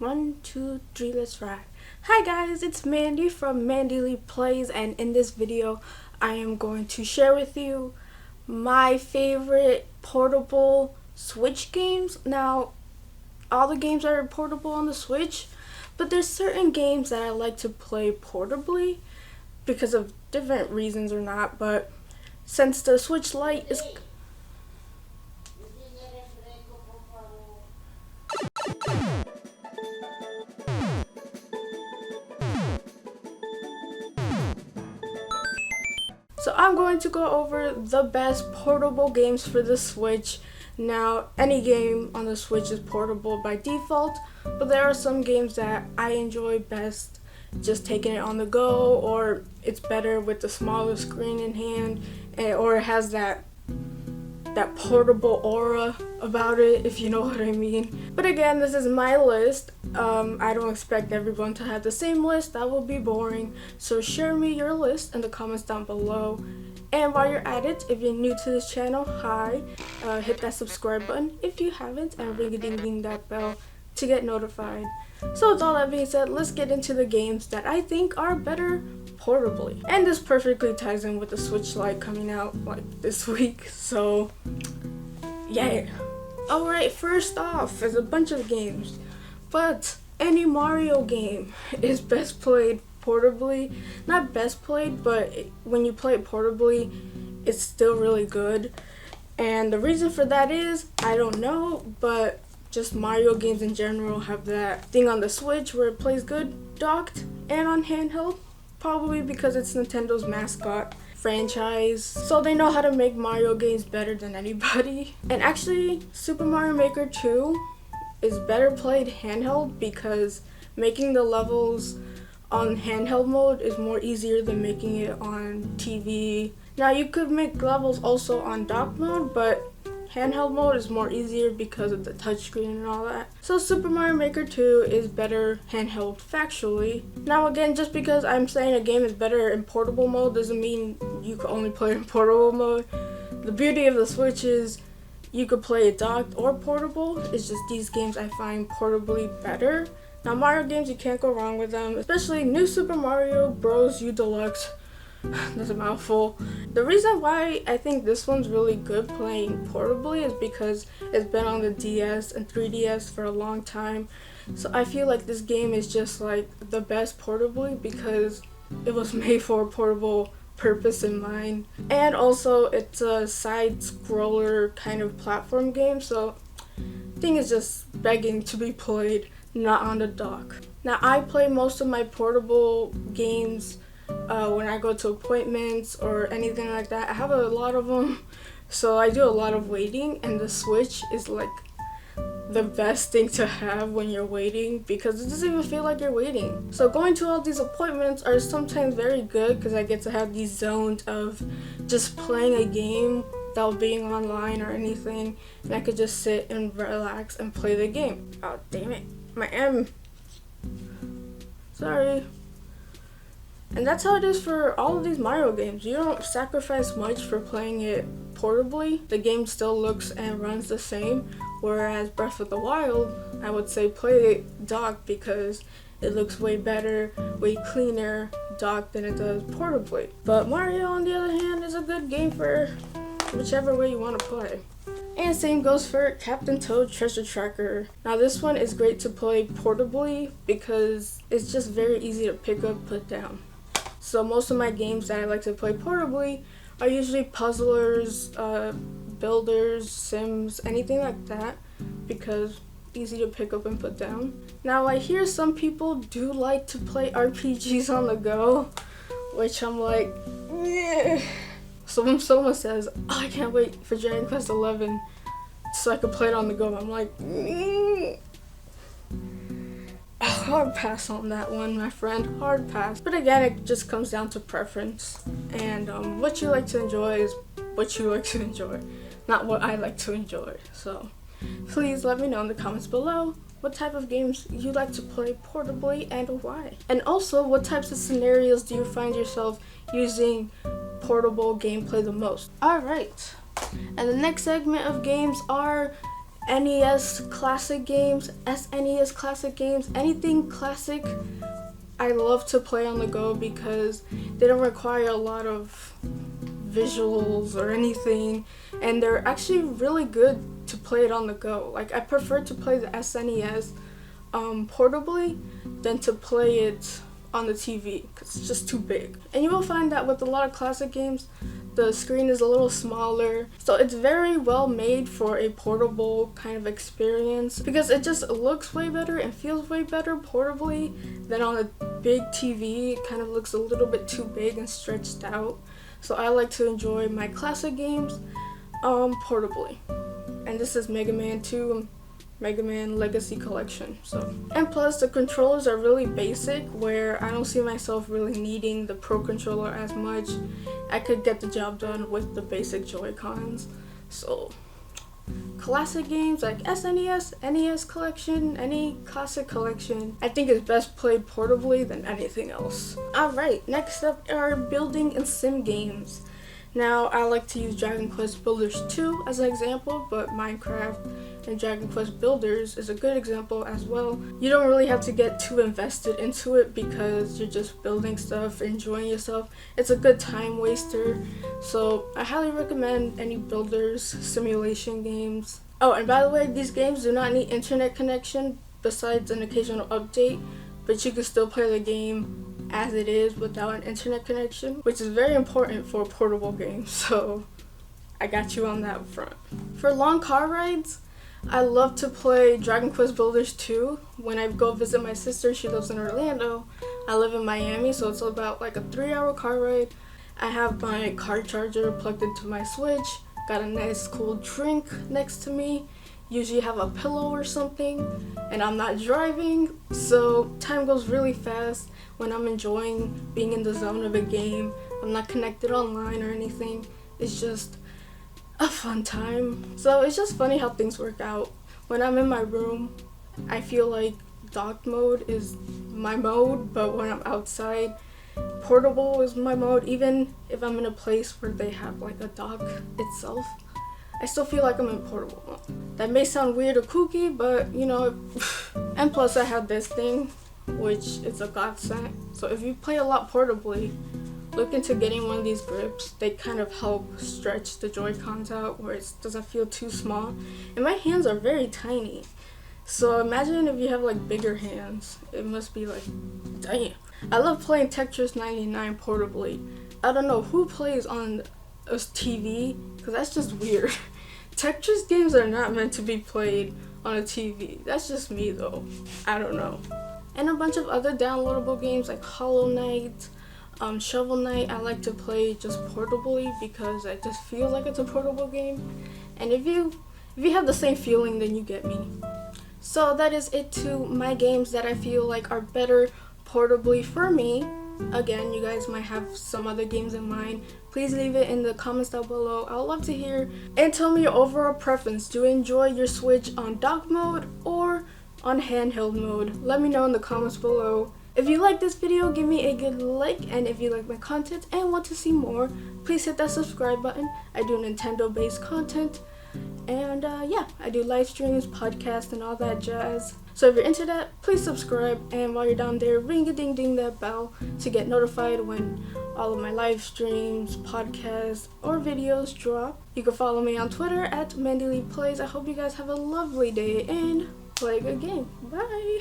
1, 2, 3, let's ride. Hi guys, it's Mandy from MandyleePlays, and in this video I am going to share with you my favorite portable Switch games. Now, all the games are portable on the Switch, but there's certain games that I like to play portably because of different reasons or not, but since the Switch Lite is So I'm going to go over the best portable games for the Switch. Now, any game on the Switch is portable by default, but there are some games that I enjoy best just taking it on the go, or it's better with the smaller screen in hand, or it has that portable aura about it, if you know what I mean. But again, this is my list. I don't expect everyone to have the same list. That will be boring. So share me your list in the comments down below. And while you're at it, if you're new to this channel, hi, hit that subscribe button if you haven't, and ring-a-ding-ding that bell to get notified. So with all that being said, let's get into the games that I think are better portably. And this perfectly ties in with the Switch Lite coming out like this week, so yeah. Alright, first off is a bunch of games, but any Mario game is best played portably. Not best played, but when you play it portably, it's still really good. And the reason for that is, I don't know, but just Mario games in general have that thing on the Switch where it plays good docked and on handheld. Probably because it's Nintendo's mascot franchise, so they know how to make Mario games better than anybody. And actually, Super Mario Maker 2 is better played handheld because making the levels on handheld mode is more easier than making it on TV. Now, you could make levels also on dock mode, but handheld mode is more easier because of the touchscreen and all that. So Super Mario Maker 2 is better handheld factually. Now again, just because I'm saying a game is better in portable mode doesn't mean you can only play it in portable mode. The beauty of the Switch is you could play it docked or portable. It's just these games I find portably better. Now Mario games, you can't go wrong with them, especially New Super Mario Bros. U Deluxe. That's a mouthful. The reason why I think this one's really good playing portably is because it's been on the DS and 3DS for a long time. So I feel like this game is just like the best portably because it was made for a portable purpose in mind. And also it's a side scroller kind of platform game, so I think it's just begging to be played not on the dock. Now I play most of my portable games when I go to appointments or anything like that. I have a lot of them, so I do a lot of waiting, and the Switch is like the best thing to have when you're waiting because it doesn't even feel like you're waiting. So going to all these appointments are sometimes very good because I get to have these zones of just playing a game without being online or anything, and I could just sit and relax and play the game. Oh damn it, my M. Sorry. And that's how it is for all of these Mario games. You don't sacrifice much for playing it portably. The game still looks and runs the same. Whereas Breath of the Wild, I would say play it docked because it looks way better, way cleaner docked than it does portably. But Mario, on the other hand, is a good game for whichever way you want to play. And same goes for Captain Toad Treasure Tracker. Now this one is great to play portably because it's just very easy to pick up, put down. So most of my games that I like to play portably are usually puzzlers, builders, sims, anything like that, because easy to pick up and put down. Now I hear some people do like to play RPGs on the go, which I'm like, yeah. So when someone says, oh, I can't wait for Dragon Quest 11 so I can play it on the go, I'm like, hard pass on that one, my friend, hard pass. But again, it just comes down to preference, and what you like to enjoy is what you like to enjoy, not what I like to enjoy. So please let me know in the comments below what type of games you like to play portably and why. And also, what types of scenarios do you find yourself using portable gameplay the most? Alright, and the next segment of games are NES classic games, SNES classic games, anything classic I love to play on the go because they don't require a lot of visuals or anything, and they're actually really good to play it on the go. Like, I prefer to play the SNES portably than to play it on the TV because it's just too big. And you will find that with a lot of classic games, the screen is a little smaller, so it's very well made for a portable kind of experience because it just looks way better and feels way better portably than on a big TV. It kind of looks a little bit too big and stretched out. So I like to enjoy my classic games portably. And this is Mega Man 2, Mega Man Legacy Collection. And plus the controllers are really basic, where I don't see myself really needing the Pro Controller as much. I could get the job done with the basic Joy-Cons. So classic games like SNES, NES collection, any classic collection, I think is best played portably than anything else. Alright, next up are building and sim games. Now, I like to use Dragon Quest Builders 2 as an example, but Minecraft and Dragon Quest Builders is a good example as well. You don't really have to get too invested into it because you're just building stuff, enjoying yourself. It's a good time waster, so I highly recommend any builders simulation games. Oh, and by the way, these games do not need internet connection besides an occasional update, but you can still play the game as it is without an internet connection, which is very important for a portable game, so I got you on that front. For long car rides, I love to play Dragon Quest Builders 2 when I go visit my sister. She lives in Orlando. I live in Miami, so it's about like a 3-hour car ride. I have my car charger plugged into my Switch, got a nice cool drink next to me, usually have a pillow or something, and I'm not driving, so time goes really fast when I'm enjoying being in the zone of a game. I'm not connected online or anything. It's just a fun time. So it's just funny how things work out. When I'm in my room, I feel like dock mode is my mode, but when I'm outside, portable is my mode. Even if I'm in a place where they have like a dock itself, I still feel like I'm in portable mode. That may sound weird or kooky, but you know. And plus I have this thing, which is a godsend. So if you play a lot portably, look into getting one of these grips. They kind of help stretch the Joy-Cons out where it doesn't feel too small. And my hands are very tiny. So imagine if you have like bigger hands. It must be like, damn. I love playing Tetris 99 portably. I don't know who plays on a TV, because that's just weird. Tetris games are not meant to be played on a TV. That's just me though. I don't know. And a bunch of other downloadable games like Hollow Knight, Shovel Knight, I like to play just portably because I just feel like it's a portable game. And if you have the same feeling, then you get me. So that is it to my games that I feel like are better portably for me. Again, you guys might have some other games in mind. Please leave it in the comments down below. I would love to hear. And tell me your overall preference. Do you enjoy your Switch on dock mode or on handheld mode? Let me know in the comments below. If you like this video, give me a good like, and if you like my content and want to see more, please hit that subscribe button. I do Nintendo based content, and yeah, I do live streams, podcasts, and all that jazz. So if you're into that, please subscribe, and while you're down there, ring-a-ding-ding that bell to get notified when all of my live streams, podcasts, or videos drop. You can follow me on Twitter at MandyleePlays. I hope you guys have a lovely day and play a good game. Bye!